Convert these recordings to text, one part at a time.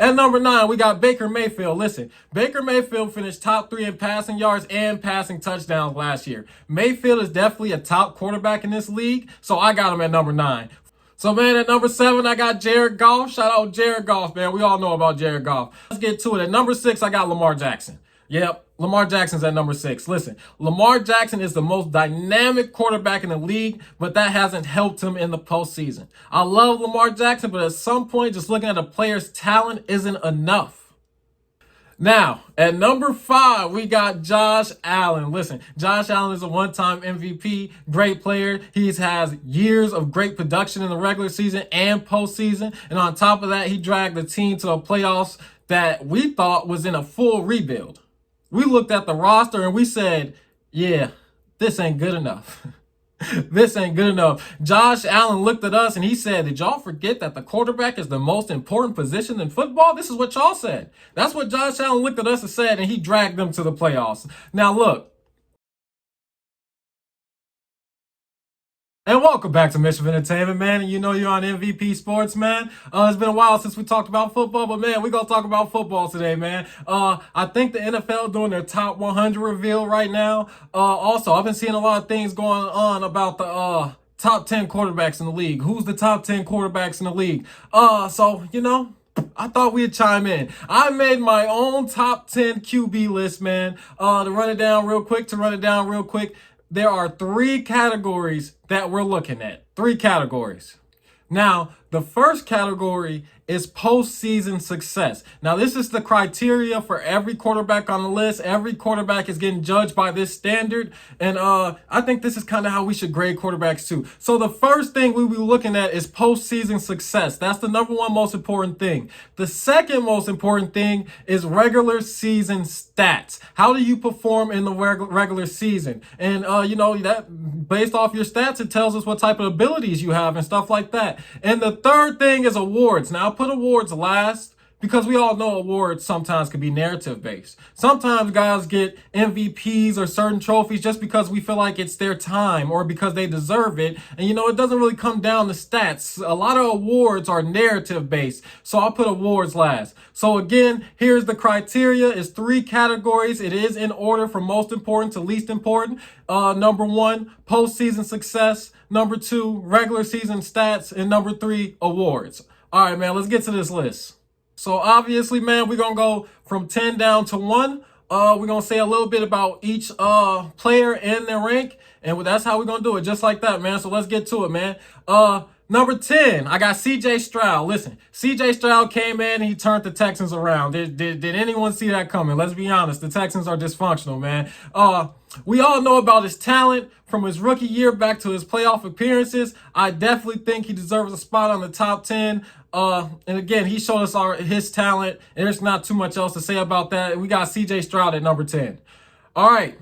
At number 9, we got Baker Mayfield. Listen, Baker Mayfield finished top 3 in passing yards and passing touchdowns last year. Mayfield is definitely a top quarterback in this league, so I got him at number 9. So, man, at number 7, I got Jared Goff. Shout out Jared Goff, man. We all know about Jared Goff. Let's get to it. At number 6, I got Lamar Jackson. Yep, Lamar Jackson's at number 6. Listen, Lamar Jackson is the most dynamic quarterback in the league, but that hasn't helped him in the postseason. I love Lamar Jackson, but at some point, just looking at a player's talent isn't enough. Now, at number 5, we got Josh Allen. Listen, Josh Allen is a one-time MVP, great player. He has years of great production in the regular season and postseason. And on top of that, he dragged the team to a playoffs that we thought was in a full rebuild. We looked at the roster and we said, yeah, this ain't good enough. This ain't good enough. Josh Allen looked at us and he said, did y'all forget that the quarterback is the most important position in football? This is what y'all said. That's what Josh Allen looked at us and said, and he dragged them to the playoffs. Now, look. And welcome back to Mischief Entertainment, man. And you know you're on MVP Sports, man. It's been a while since we talked about football, but man, we're going to talk about football today, man. I think the NFL doing their top 100 reveal right now. Also, I've been seeing a lot of things going on about the top 10 quarterbacks in the league. Who's the top 10 quarterbacks in the league? I thought we'd chime in. I made my own top 10 QB list, man. To run it down real quick, there are 3 categories that we're looking at. 3 categories. Now, the first category is postseason success. Now, this is the criteria for every quarterback on the list. Every quarterback is getting judged by this standard. And I think this is kind of how we should grade quarterbacks too. So the first thing we will be looking at is postseason success. That's the number 1 most important thing. The second most important thing is regular season stats. How do you perform in the regular season? And, that based off your stats, it tells us what type of abilities you have and stuff like that. And the third thing is awards. Now, I put awards last because we all know awards sometimes can be narrative based. Sometimes guys get MVPs or certain trophies just because we feel like it's their time or because they deserve it. And it doesn't really come down to stats. A lot of awards are narrative based. So I'll put awards last. So again, here's the criteria. It's 3 categories. It is in order from most important to least important. Number 1, postseason success. Number 2, regular season stats. And number 3, awards. All right, man, let's get to this list. So obviously, man, we're going to go from 10 down to 1. We're going to say a little bit about each player and their rank. And that's how we're going to do it, just like that, man. So let's get to it, man. Number 10, I got C.J. Stroud. Listen, C.J. Stroud came in and he turned the Texans around. Did anyone see that coming? Let's be honest. The Texans are dysfunctional, man. We all know about his talent from his rookie year back to his playoff appearances. I definitely think he deserves a spot on the top 10. And again, he showed us his talent, and there's not too much else to say about that. We got C.J. Stroud at number 10. All right.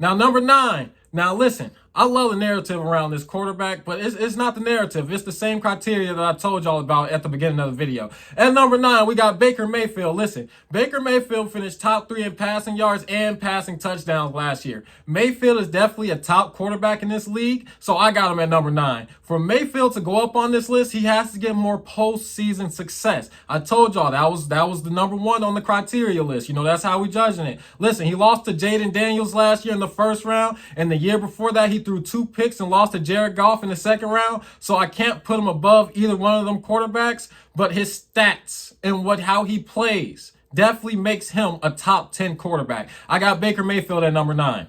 Now, number 9. Now, listen, I love the narrative around this quarterback, but it's not the narrative. It's the same criteria that I told y'all about at the beginning of the video. At number 9, we got Baker Mayfield. Listen, Baker Mayfield finished top 3 in passing yards and passing touchdowns last year. Mayfield is definitely a top quarterback in this league, so I got him at number 9. For Mayfield to go up on this list, he has to get more postseason success. I told y'all that was the number 1 on the criteria list. That's how we judging it. Listen, he lost to Jaden Daniels last year in the first round, and the year before that, he threw 2 picks and lost to Jared Goff in the second round. So I can't put him above either one of them quarterbacks, but his stats and how he plays definitely makes him a top 10 quarterback. I got Baker Mayfield at number 9.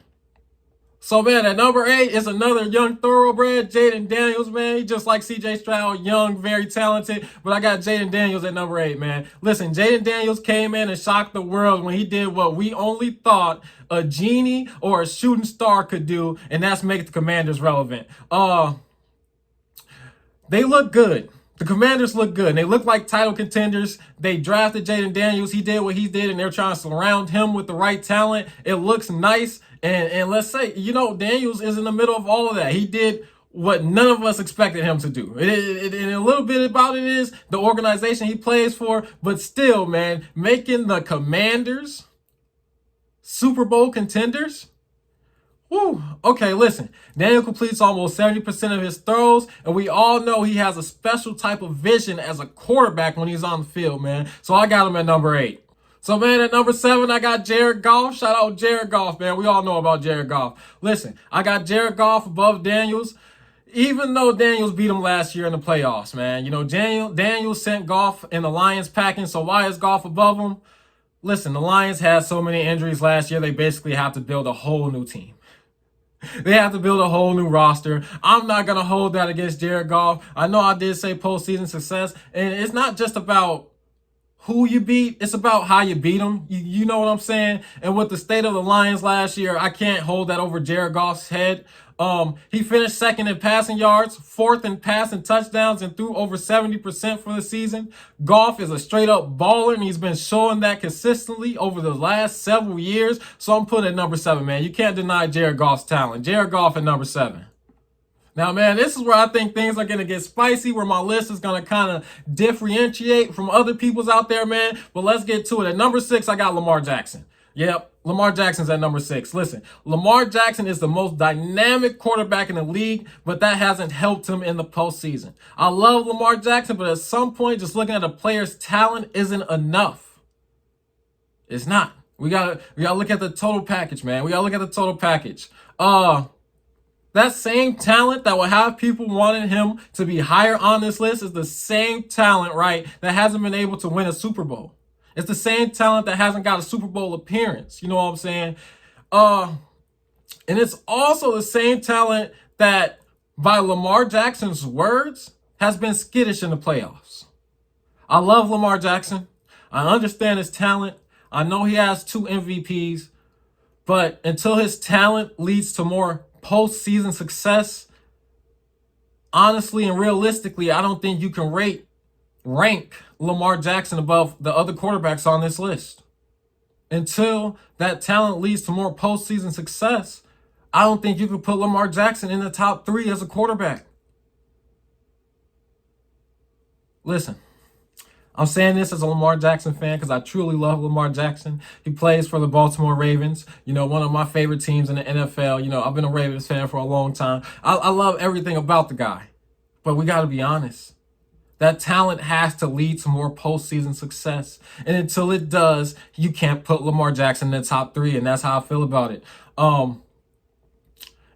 So, man, at number 8 is another young thoroughbred, Jaden Daniels, man. He just like C.J. Stroud, young, very talented. But I got Jaden Daniels at number 8, man. Listen, Jaden Daniels came in and shocked the world when he did what we only thought a genie or a shooting star could do, and that's make the Commanders relevant. They look good. The Commanders look good. And they look like title contenders. They drafted Jaden Daniels. He did what he did, and they're trying to surround him with the right talent. It looks nice. And let's say, Daniels is in the middle of all of that. He did what none of us expected him to do. And a little bit about it is the organization he plays for. But still, man, making the Commanders Super Bowl contenders, Whew. Okay, listen. Daniel completes almost 70% of his throws, and we all know he has a special type of vision as a quarterback when he's on the field, man. So I got him at number 8. So, man, at number 7, I got Jared Goff. Shout out Jared Goff, man. We all know about Jared Goff. Listen, I got Jared Goff above Daniels, even though Daniels beat him last year in the playoffs, man. You know, Daniels sent Goff and the Lions packing, so why is Goff above him? Listen, the Lions had so many injuries last year, they basically have to build a whole new team. They have to build a whole new roster. I'm not going to hold that against Jared Goff. I know I did say postseason success, and it's not just about who you beat, it's about how you beat them. You know what I'm saying? And with the state of the Lions last year, I can't hold that over Jared Goff's head. He finished second in passing yards, fourth in passing touchdowns, and threw over 70% for the season. Goff is a straight up baller, and he's been showing that consistently over the last several years. So I'm putting it at number 7, man. You can't deny Jared Goff's talent. Jared Goff at number 7. Now, man, this is where I think things are going to get spicy, where my list is going to kind of differentiate from other people's out there, man. But let's get to it. At number 6, I got Lamar Jackson. Yep, Lamar Jackson's at number 6. Listen, Lamar Jackson is the most dynamic quarterback in the league, but that hasn't helped him in the postseason. I love Lamar Jackson, but at some point, just looking at a player's talent isn't enough. It's not. We gotta look at the total package, man. We gotta look at the total package. That same talent that will have people wanting him to be higher on this list is the same talent, right, that hasn't been able to win a Super Bowl. It's the same talent that hasn't got a Super Bowl appearance. You know what I'm saying? And it's also the same talent that, by Lamar Jackson's words, has been skittish in the playoffs. I love Lamar Jackson. I understand his talent. I know he has 2 MVPs. But until his talent leads to more postseason success, honestly and realistically, I don't think you can rank Lamar Jackson above the other quarterbacks on this list. Until that talent leads to more postseason success, I don't think you can put Lamar Jackson in the top 3 as a quarterback. Listen, I'm saying this as a Lamar Jackson fan because I truly love Lamar Jackson. He plays for the Baltimore Ravens, you know, one of my favorite teams in the NFL. You know, I've been a Ravens fan for a long time. I love everything about the guy. But we got to be honest. That talent has to lead to more postseason success. And until it does, you can't put Lamar Jackson in the top 3, and that's how I feel about it.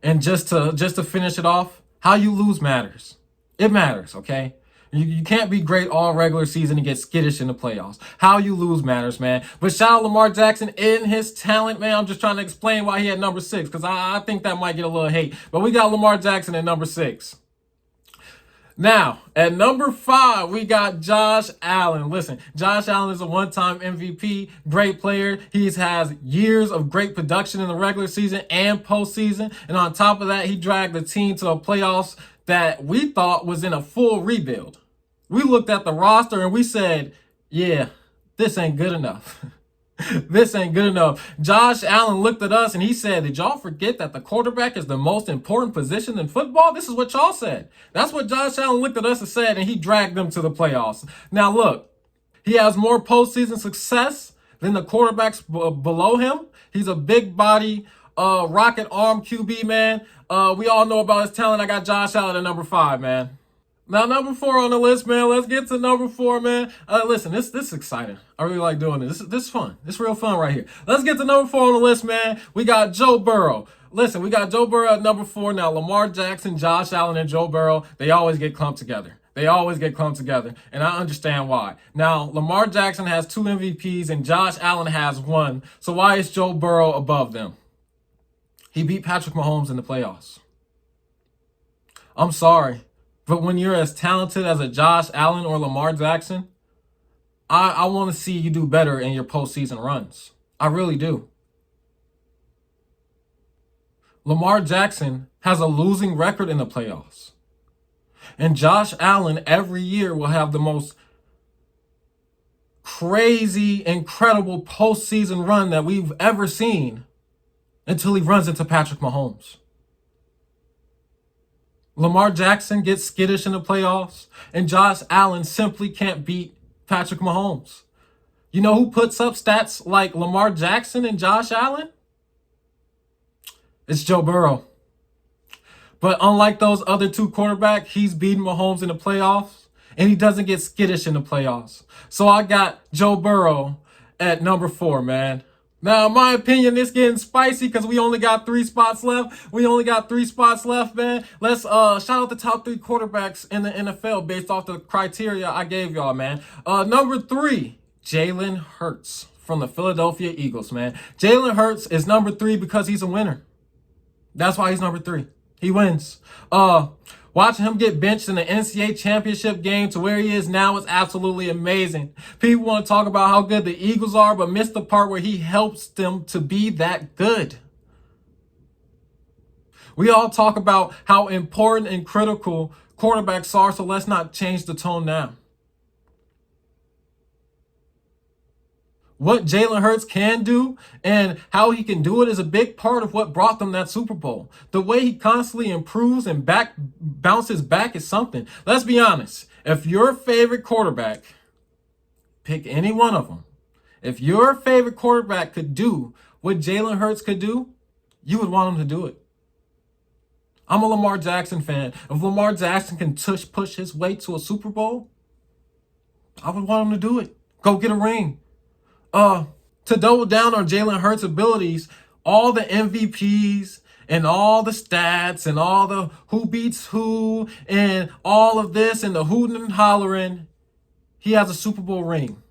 And just to finish it off, how you lose matters. It matters, okay? You can't be great all regular season and get skittish in the playoffs. How you lose matters, man. But shout out Lamar Jackson in his talent, man. I'm just trying to explain why he had number 6, because I think that might get a little hate. But we got Lamar Jackson at number 6. Now, at number 5, we got Josh Allen. Listen, Josh Allen is a one-time MVP, great player. He has years of great production in the regular season and postseason. And on top of that, he dragged the team to a playoffs that we thought was in a full rebuild. We looked at the roster and we said, yeah, this ain't good enough. This ain't good enough. Josh Allen looked at us and he said, did y'all forget that the quarterback is the most important position in football? This is what y'all said. That's what Josh Allen looked at us and said, and he dragged them to the playoffs. Now look, he has more postseason success than the quarterbacks below him. He's a big body, rocket arm QB, man. We all know about his talent. I got Josh Allen at number 5, man. Now, number 4 on the list, man. Let's get to number 4, man. Listen, this is exciting. I really like doing this. This is fun. It's real fun right here. Let's get to number 4 on the list, man. We got Joe Burrow. Listen, we got Joe Burrow at number 4. Now, Lamar Jackson, Josh Allen, and Joe Burrow, they always get clumped together. They always get clumped together, and I understand why. Now, Lamar Jackson has 2 MVPs, and Josh Allen has 1. So why is Joe Burrow above them? He beat Patrick Mahomes in the playoffs. I'm sorry. But when you're as talented as a Josh Allen or Lamar Jackson, I want to see you do better in your postseason runs. I really do. Lamar Jackson has a losing record in the playoffs. And Josh Allen every year will have the most crazy, incredible postseason run that we've ever seen until he runs into Patrick Mahomes. Lamar Jackson gets skittish in the playoffs, and Josh Allen simply can't beat Patrick Mahomes. You know who puts up stats like Lamar Jackson and Josh Allen? It's Joe Burrow. But unlike those other two quarterbacks, he's beating Mahomes in the playoffs, and he doesn't get skittish in the playoffs. So I got Joe Burrow at number 4, man. Now, in my opinion, it's getting spicy because we only got 3 spots left. We only got 3 spots left, man. Let's shout out the top 3 quarterbacks in the NFL based off the criteria I gave y'all, man. Number 3, Jalen Hurts from the Philadelphia Eagles, man. Jalen Hurts is number 3 because he's a winner. That's why he's number 3. He wins. Watching him get benched in the NCAA championship game to where he is now is absolutely amazing. People want to talk about how good the Eagles are, but miss the part where he helps them to be that good. We all talk about how important and critical quarterbacks are, so let's not change the tone now. What Jalen Hurts can do and how he can do it is a big part of what brought them that Super Bowl. The way he constantly improves and bounces back is something. Let's be honest. If your favorite quarterback, pick any one of them, if your favorite quarterback could do what Jalen Hurts could do, you would want him to do it. I'm a Lamar Jackson fan. If Lamar Jackson can push his way to a Super Bowl, I would want him to do it. Go get a ring. To double down on Jalen Hurts' abilities, all the MVPs and all the stats and all the who beats who and all of this and the hooting and hollering, he has a Super Bowl ring.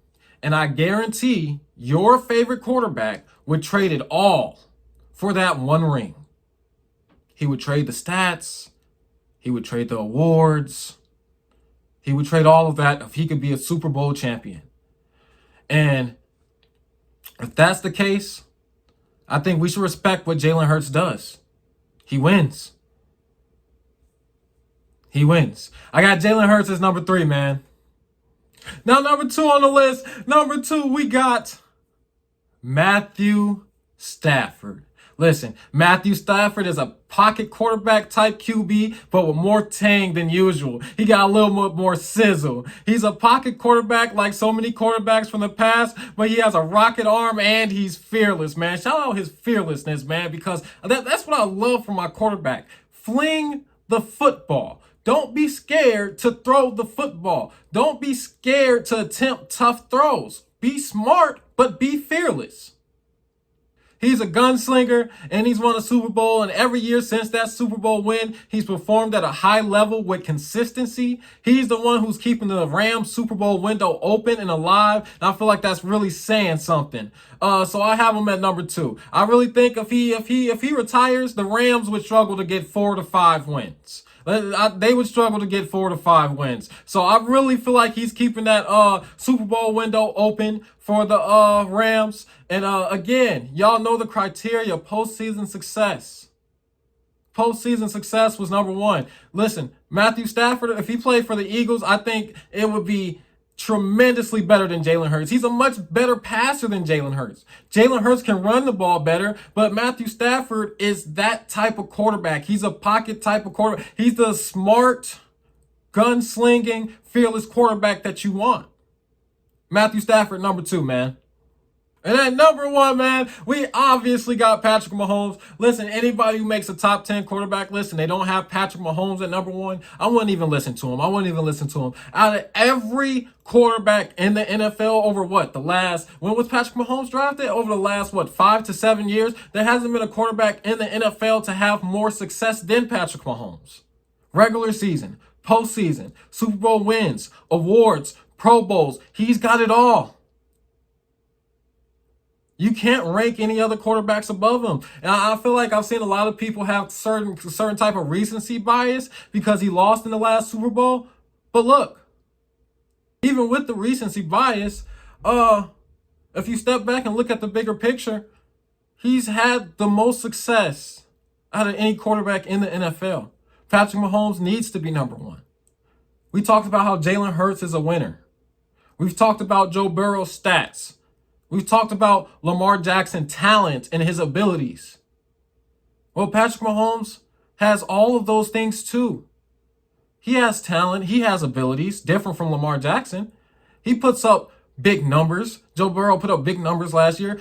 And I guarantee your favorite quarterback would trade it all for that one ring. He would trade the stats. He would trade the awards. He would trade all of that if he could be a Super Bowl champion. And if that's the case, I think we should respect what Jalen Hurts does. He wins. He wins. I got Jalen Hurts as number 3, man. Now, number 2 on the list. Number 2, we got Matthew Stafford. Listen, Matthew Stafford is a pocket quarterback type QB, but with more tang than usual. He got a little bit more sizzle. He's a pocket quarterback like so many quarterbacks from the past, but he has a rocket arm and he's fearless, man. Shout out his fearlessness, man, because that's what I love from my quarterback. Fling the football. Don't be scared to throw the football. Don't be scared to attempt tough throws. Be smart, but be fearless. He's a gunslinger, and he's won a Super Bowl, and every year since that Super Bowl win, he's performed at a high level with consistency. He's the one who's keeping the Rams Super Bowl window open and alive, and I feel like that's really saying something. So I have him at number 2. I really think if he retires, the Rams would struggle to get 4 to 5 wins. They would struggle to get 4 to 5 wins. So I really feel like he's keeping that Super Bowl window open for the Rams. And again, y'all know the criteria, postseason success. Postseason success was number 1. Listen, Matthew Stafford, if he played for the Eagles, I think it would be tremendously better than Jalen Hurts. He's a much better passer than Jalen Hurts. Jalen Hurts can run the ball better, but Matthew Stafford is that type of quarterback. He's a pocket type of quarterback. He's the smart, gunslinging, fearless quarterback that you want. Matthew Stafford, number 2, man. And at number 1, man, we obviously got Patrick Mahomes. Listen, anybody who makes a top 10 quarterback list and they don't have Patrick Mahomes at number 1, I wouldn't even listen to him. Out of every quarterback in the NFL over when was Patrick Mahomes drafted? Over the last, 5 to 7 years, there hasn't been a quarterback in the NFL to have more success than Patrick Mahomes. Regular season, postseason, Super Bowl wins, awards, Pro Bowls. He's got it all. You can't rank any other quarterbacks above him. And I feel like I've seen a lot of people have certain type of recency bias because he lost in the last Super Bowl. But look, even with the recency bias, if you step back and look at the bigger picture, he's had the most success out of any quarterback in the NFL. Patrick Mahomes needs to be number 1. We talked about how Jalen Hurts is a winner. We've talked about Joe Burrow's stats. We've talked about Lamar Jackson's talent and his abilities. Well, Patrick Mahomes has all of those things too. He has talent. He has abilities, different from Lamar Jackson. He puts up big numbers. Joe Burrow put up big numbers last year.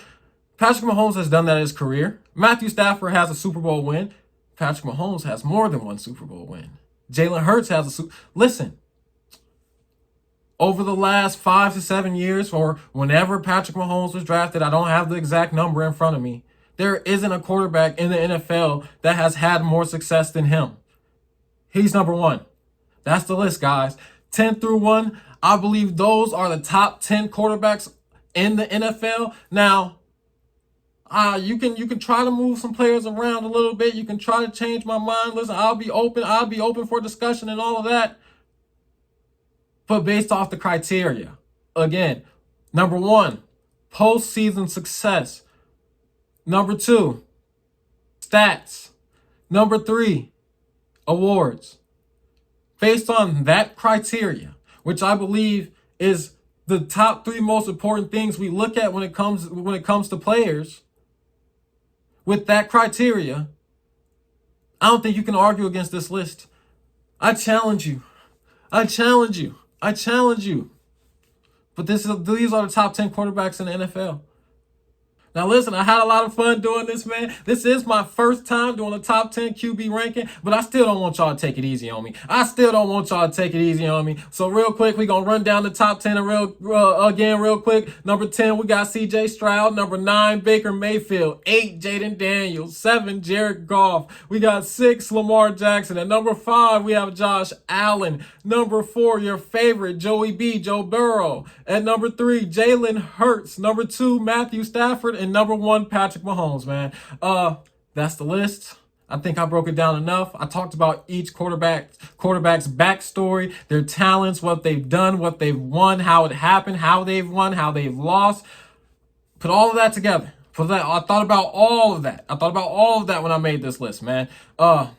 Patrick Mahomes has done that in his career. Matthew Stafford has a Super Bowl win. Patrick Mahomes has more than one Super Bowl win. Jalen Hurts has a Super... Listen, over the last 5 to 7 years, or whenever Patrick Mahomes was drafted, I don't have the exact number in front of me, there isn't a quarterback in the NFL that has had more success than him. He's number one. That's the list, guys. 10 through 1, I believe those are the top 10 quarterbacks in the NFL. Now, you can try to move some players around a little bit. You can try to change my mind. Listen, I'll be open for discussion and all of that. But based off the criteria, again, number 1, postseason success. Number 2, stats. Number 3, awards. Based on that criteria, which I believe is the top 3 most important things we look at when it comes to players, with that criteria, I don't think you can argue against this list. I challenge you. I challenge you. I challenge you. But these are the top 10 quarterbacks in the NFL. Now listen, I had a lot of fun doing this, man. This is my first time doing a top 10 QB ranking, but I still don't want y'all to take it easy on me. So real quick, we're going to run down the top 10 real quick. Number 10, we got CJ Stroud. Number 9, Baker Mayfield. 8, Jaden Daniels. 7, Jared Goff. We got 6, Lamar Jackson. At number 5, we have Josh Allen. Number 4, your favorite, Joey B, Joe Burrow. At number 3, Jalen Hurts. Number 2, Matthew Stafford. And number 1, Patrick Mahomes, man. That's the list. I think I broke it down enough. I talked about each quarterback's backstory, their talents, what they've done, what they've won, how it happened, how they've won, how they've lost. Put all of that together. I thought about all of that when I made this list, man. That's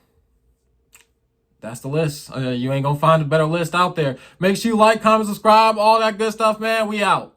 the list. You ain't gonna find a better list out there. Make sure you like, comment, subscribe, all that good stuff, man. We out.